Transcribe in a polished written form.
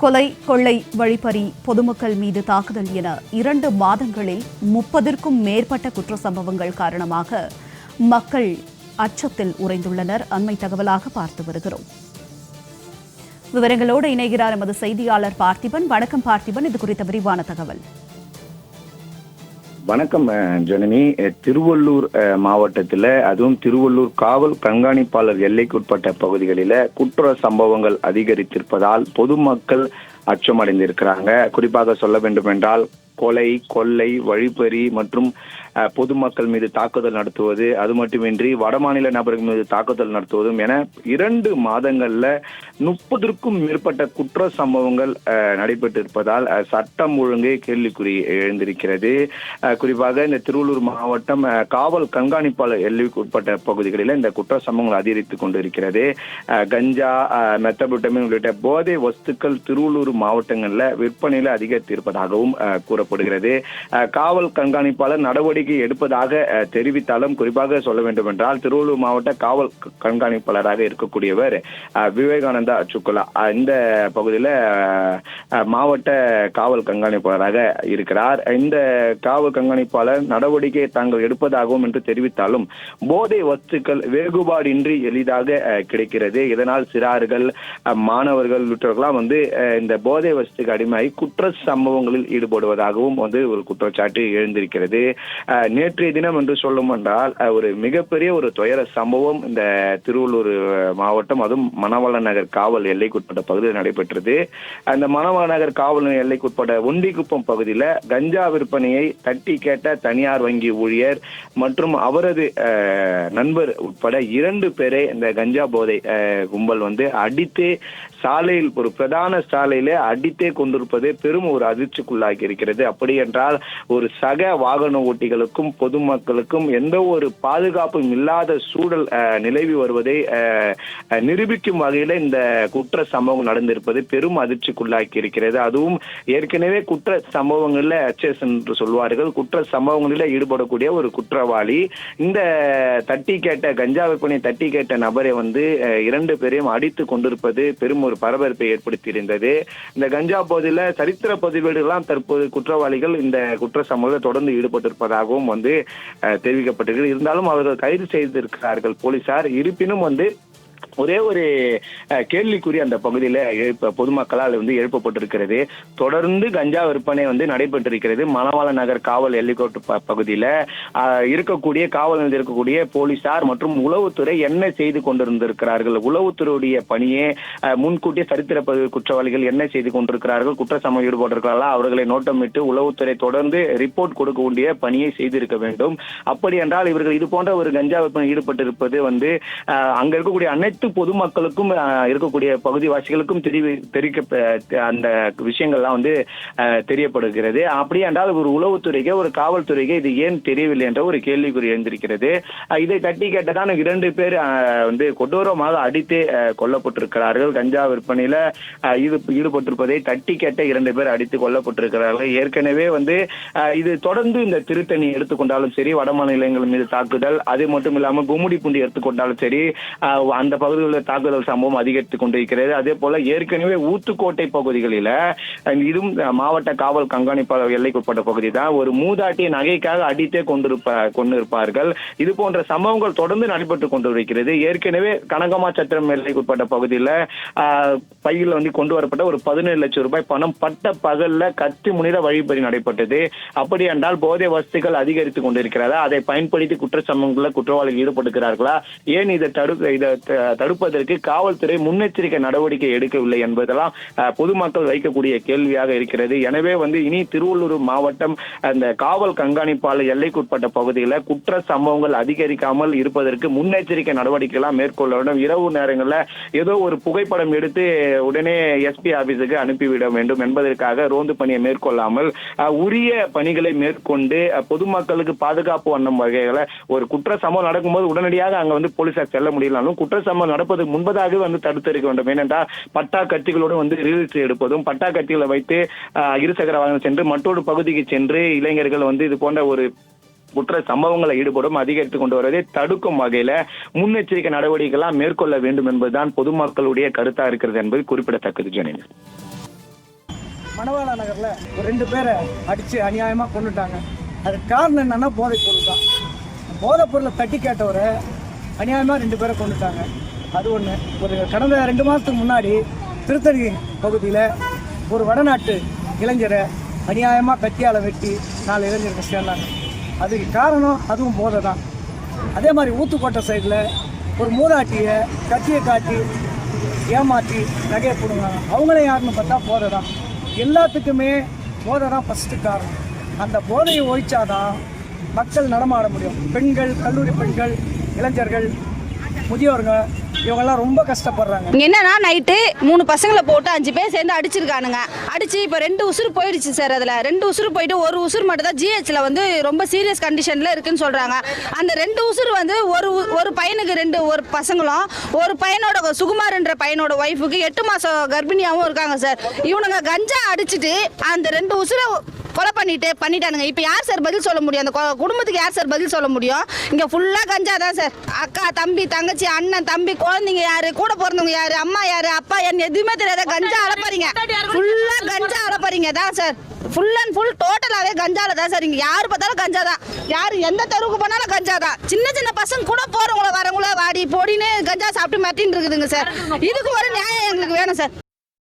கொலை, கொள்ளை, வழிப்பறி, பொதுமக்கள் மீது தாக்குதல் என 2 மாதங்களில் 30ற்கும் மேற்பட்ட குற்ற சம்பவங்கள் காரணமாக மக்கள் அச்சத்தில் உறைந்துள்ளனர். அண்மை தகவலாக பார்த்து வருகிறோம். விவரங்களோடு இணைகிறார் எமது செய்தியாளர் பார்த்திபன். வணக்கம் பார்த்திபன், இது குறித்த விரிவான தகவல். வணக்கம் ஜனனி. திருவள்ளூர் மாவட்டத்தில், அதுவும் திருவள்ளூர் காவல் கண்காணிப்பாளர் எல்லைக்குட்பட்ட பகுதிகளில் குற்ற சம்பவங்கள் அதிகரித்திருப்பதால் பொதுமக்கள் அச்சமடைந்திருக்கிறாங்க. குறிப்பாக சொல்ல வேண்டும் என்றால் கொலை, கொள்ளை, வழிப்பறி மற்றும் பொதுமக்கள் மீது தாக்குதல் நடத்துவது, அது மட்டுமின்றி வடமாநில நபர்கள் மீது தாக்குதல் நடத்துவதும் என 2 மாதங்கள்ல 30ற்கும் மேற்பட்ட குற்ற சம்பவங்கள் நடைபெற்றிருப்பதால் சட்டம் ஒழுங்கு கேள்விக்குறி எழுந்திருக்கிறது. குறிப்பாக இந்த திருவள்ளூர் மாவட்டம் காவல் கண்காணிப்பாளர் எல்லைக்கு உட்பட்ட பகுதிகளில் இந்த குற்ற சம்பவங்கள் அதிகரித்துக் கொண்டிருக்கிறது. கஞ்சா, மெத்தபெட்டமின் உள்ளிட்ட போதை வஸ்துக்கள் திருவள்ளூர் மாவட்டங்களில் விற்பனையில் அதிகரித்திருப்பதாகவும் கூறப்படுகிறது. காவல் கண்காணிப்பாளர் நடவடிக்கை எடுப்பதாக தெரிவித்தாலும், குறிப்பாக சொல்ல வேண்டும் என்றால் திருவள்ளூர் மாவட்ட காவல் கண்காணிப்பாளராக இருக்கக்கூடியவர் விவேகானந்தா சுக்குலா இந்த பகுதியில் மாவட்ட காவல் கண்காணிப்பாளராக இருக்கிறார். இந்த காவல் கண்காணிப்பாளர் நடவடிக்கை தாங்கள் எடுப்பதாகவும் என்று தெரிவித்தாலும் போதை வஸ்துக்கள் வேறுபாடின்றி எளிதாக கிடைக்கிறது. இதனால் சிறார்கள், மாணவர்கள் உள்ளிட்டவர்களாம் இந்த போதை வஸ்துக்கு அடிமையாகி குற்ற சம்பவங்களில் ஈடுபடுவதாகவும் ஒரு குற்றச்சாட்டு எழுந்திருக்கிறது. நேற்றைய தினம் என்று சொல்லும் என்றால் ஒரு மிகப்பெரிய ஒரு துயர சம்பவம் இந்த திருவள்ளூர் மாவட்டம், அதுவும் மணவாள நகர் காவல் எல்லைக்குட்பட்ட பகுதியில் நடைபெற்றது. அந்த மணவாள நகர் காவல் எல்லைக்குட்பட்ட ஒண்டிக்குப்பம் பகுதியில் கஞ்சா விற்பனையை தட்டி கேட்ட தனியார் வங்கி ஊழியர் மற்றும் அவரது நண்பர் உட்பட 2 பேரை இந்த கஞ்சா போதை கும்பல் அடித்து சாலையில், ஒரு பிரதான சாலையில அடித்தே கொண்டிருப்பது பெரும் ஒரு அதிர்ச்சிக்குள்ளாகி இருக்கிறது. அப்படி என்றால் ஒரு சக வாகன ஓட்டிகளுக்கும் பொதுமக்களுக்கும் எந்த ஒரு பாதுகாப்பும் இல்லாத சூழல் நிலவி வருவதை நிரூபிக்கும் வகையில இந்த குற்ற சம்பவம் நடந்திருப்பது பெரும் அதிர்ச்சிக்குள்ளாக்கி இருக்கிறது. அதுவும் ஏற்கனவே குற்ற சம்பவங்களில் HS என்று சொல்வார்கள், குற்ற சம்பவங்களில் ஈடுபடக்கூடிய ஒரு குற்றவாளி இந்த தட்டி கேட்ட கஞ்சா விற்பனை தட்டி கேட்ட நபரை 2 பேரையும் அடித்து கொண்டிருப்பது பெரும் ஒரு பரபரப்பை ஏற்படுத்தியிருந்தது. இந்த கஞ்சா போதில சரித்திர பதிவேடுகளாம் தற்போது குற்றவாளிகள் இந்த குற்ற சம்பவத்தில் தொடர்ந்து ஈடுபட்டிருப்பதாகவும் தெரிவிக்கப்பட்டிருக்கிறது. இருந்தாலும் அவர்கள் கைது செய்திருக்கிறார்கள் போலீசார். இருப்பினும் ஒரே ஒரு கேள்விக்குறி அந்த பகுதியில் பொதுமக்களால் எழுப்பப்பட்டிருக்கிறது. தொடர்ந்து கஞ்சா விற்பனை நடைபெற்றிருக்கிறது. மணவாள நகர் காவல் எல்லைக்கோட்டு பகுதியில் இருக்கக்கூடிய காவல் நிலையத்தில் இருக்கக்கூடிய போலீசார் மற்றும் உளவுத்துறை என்ன செய்து கொண்டிருந்திருக்கிறார்கள்? உளவுத்துறையுடைய பணியே முன்கூட்டிய சரித்திர பதிவு குற்றவாளிகள் என்ன செய்து கொண்டிருக்கிறார்கள், குற்ற சம்பவம் ஈடுபட்டிருக்கிறார்களா, அவர்களை நோட்டமிட்டு உளவுத்துறை தொடர்ந்து ரிப்போர்ட் கொடுக்க வேண்டிய பணியை செய்திருக்க வேண்டும். அப்படி என்றால் இவர்கள் இது போன்ற ஒரு கஞ்சா விற்பனை ஈடுபட்டிருப்பது அங்க இருக்கக்கூடிய அனைத்து பொதுமக்களுக்கும் இருக்கக்கூடிய பகுதிவாசிகளுக்கும் அந்த விஷயங்கள்லாம் தெரியப்படுகிறது. அப்படி என்றால் ஒரு உளவுத்துறைக்கு, ஒரு காவல்துறைக்கு இது ஏன் தெரியவில்லை என்ற ஒரு கேள்விக்குறி எழுந்திருக்கிறது. இதை தட்டி கேட்டதான் 2 பேர் கொடூரமாக அடித்து கொல்லப்பட்டிருக்கிறார்கள். கஞ்சா விற்பனையில ஈடுபட்டிருப்பதை தட்டி கேட்ட 2 பேர் அடித்து கொல்லப்பட்டிருக்கிறார்கள். ஏற்கனவே இது தொடர்ந்து இந்த திருத்தணி எடுத்துக்கொண்டாலும் சரி, வடமாநிலங்கள் மீது தாக்குதல், அது மட்டும் இல்லாமல் கும்மிடிப்பூண்டி எடுத்துக்கொண்டாலும் சரி, அந்த பகுதியில் தாக்குதல் சம்பவம் அதிகரித்துக் கொண்டிருக்கிறது. அதே போல ஏற்கனவே ஊத்துக்கோட்டை பகுதிகளில், இதுவும் மாவட்ட காவல் கண்காணிப்பாளர் எல்லைக்குட்பட்ட பகுதி தான், ஒரு மூதாட்டியை நகைக்காக அடித்தே கொண்டிருப்பார்கள். இது போன்ற சம்பவங்கள் தொடர்ந்து நடைபெற்றுக் கொண்டிருக்கிறது. ஏற்கனவே கனகமா சத்திரம் எல்லைக்குட்பட்ட பகுதியில் பையில் கொண்டு வரப்பட்ட ஒரு 17 லட்சம் ரூபாய் பணம் பட்ட பகல்ல கத்தி முனிர வழிப்பறி நடைபெற்றது. அப்படி என்றால் போதை வஸ்துக்கள் அதிகரித்துக் கொண்டிருக்கிறதா, அதை பயன்படுத்தி குற்ற சம்பவங்களில் குற்றவாளிகள் ஈடுபடுகிறார்களா, ஏன் இதை தடுப்பதற்கு காவல்துறை முன்னெச்சரிக்கை நடவடிக்கை எடுக்கவில்லை என்பதெல்லாம் பொதுமக்கள் வைக்கக்கூடிய கேள்வியாக இருக்கிறது. எனவே இனி திருவள்ளூர் மாவட்டம் அந்த காவல் கண்காணிப்பாளர் எல்லைக்குட்பட்ட பகுதியில் குற்ற சம்பவங்கள் அதிகரிக்காமல் இருப்பதற்கு முன்னெச்சரிக்கை நடவடிக்கைகள் மேற்கொள்ள வேண்டும். இரவு நேரங்களில் ஏதோ ஒரு புகைப்படம் எடுத்து உடனே SP ஆபீஸுக்கு அனுப்பிவிட வேண்டும் என்பதற்காக ரோந்து பணியை மேற்கொள்ளாமல் உரிய பணிகளை மேற்கொண்டு பொதுமக்களுக்கு பாதுகாப்பு வண்ணம் வகைகளை, ஒரு குற்ற சம்பவம் நடக்கும்போது உடனடியாக அங்க போலீசார் செல்ல முடியலாலும் குற்ற சம்பவம் நடப்பதற்கு முன்பதாகவே தடுத்திருக்க வேண்டும். ஏனென்றால் பட்டா கத்திகளோடு ரீல்ஸ் எடுப்பதும், பட்டா கத்திகளை வைத்து இருசக்கர வாகனம் சென்று மற்றொரு பகுதிக்கு சென்று இளைஞர்கள் இது போன்ற ஒரு குற்ற சம்பவங்களை ஈடுபடும் அதிகரித்துக் கொண்டு வருவதை தடுக்கும் வகையில முன்னெச்சரிக்கை நடவடிக்கைகள் மேற்கொள்ள வேண்டும் என்பதுதான் பொதுமக்களுடைய கருத்தா இருக்கிறது என்பது குறிப்பிடத்தக்கது. ஜனனி, மணவாளா நகரில் ஒரு 2 பேரை அடித்து அநியாயமாக கொண்டுட்டாங்க. அதுக்கு காரணம் என்னென்னா போதைப் பொருள் தான். போதைப் பொருளை தட்டி கேட்டவரை அநியாயமாக 2 பேரை கொண்டுட்டாங்க. அது ஒன்று. ஒரு கடந்த 2 மாதத்துக்கு முன்னாடி திருத்தணி பகுதியில் ஒரு வடநாட்டு இளைஞரை அநியாயமாக கத்தியால் வெட்டி 4 இளைஞர்கள் சேர்ந்தாங்க. அதுக்கு காரணம் அதுவும் போதை தான். அதே மாதிரி ஊத்துக்கோட்டை சைடில் ஒரு மூதாட்டியை கத்தியை காட்டி ஏமாற்றி நகையை போடுவாங்க. அவங்களே யாருன்னு பார்த்தா போதை தான். எல்லாத்துக்குமே போதை தான் ஃபஸ்ட்டு காரணம். அந்த போதையை ஒழிச்சாதான் மக்கள் நடமாட முடியும். பெண்கள், கல்லூரி பெண்கள், இளைஞர்கள், முதியோருங்க இவங்கெல்லாம் ரொம்ப கஷ்டப்படுறாங்க. என்னன்னா நைட்டு 3 பசங்களை போட்டு 5 பேர் சேர்ந்து அடிச்சிருக்கானுங்க. அடிச்சு இப்போ 2 உசுறு போயிடுச்சு சார். அதில் 2 உசுறு போயிட்டு ஒரு உசுறு மட்டும் தான் ஜிஹெச்ல வந்து ரொம்ப சீரியஸ் கண்டிஷனில் இருக்குன்னு சொல்கிறாங்க. அந்த 2 உசுறு வந்து ஒரு பையனுக்கு ஒரு பசங்களும், ஒரு பையனோட சுகுமார்ன்ற பையனோட ஒய்ஃபுக்கு 8 மாதம் கர்ப்பிணியாகவும் இருக்காங்க சார். இவனுங்க கஞ்சா அடிச்சுட்டு அந்த 2 உசுரை கொலை பண்ணிட்டானுங்க. இப்போ யார் சார் பதில் சொல்ல முடியும்? அந்த குடும்பத்துக்கு யார் சார் பதில் சொல்ல முடியும்? இங்கே ஃபுல்லாக கஞ்சா தான் சார். அக்கா, தம்பி, தங்கச்சி, அண்ணன், தம்பி, குழந்தைங்க யாரு, கூட பிறந்தவங்க யாரு, அம்மா யாரு, அப்பா என்ன எதுவுமே தெரியாத கஞ்சா அளப்பாரிங்க. ஃபுல்லாக கஞ்சா அளப்பாரிங்க தான் சார். ஃபுல் அண்ட் ஃபுல் டோட்டலாகவே கஞ்சால தான் சார். இங்கே யார் பார்த்தாலும் கஞ்சா தான். யார் எந்த தெருவுக்கு போனாலும் கஞ்சா தான். சின்ன பசங்க கூட போகிறவங்கள வரவங்கள வாடி போடின்னு கஞ்சா சாப்பிட்டு மாட்டின்னு இருக்குதுங்க சார். இதுக்கு ஒரு நியாயம் எங்களுக்கு வேணும் சார்.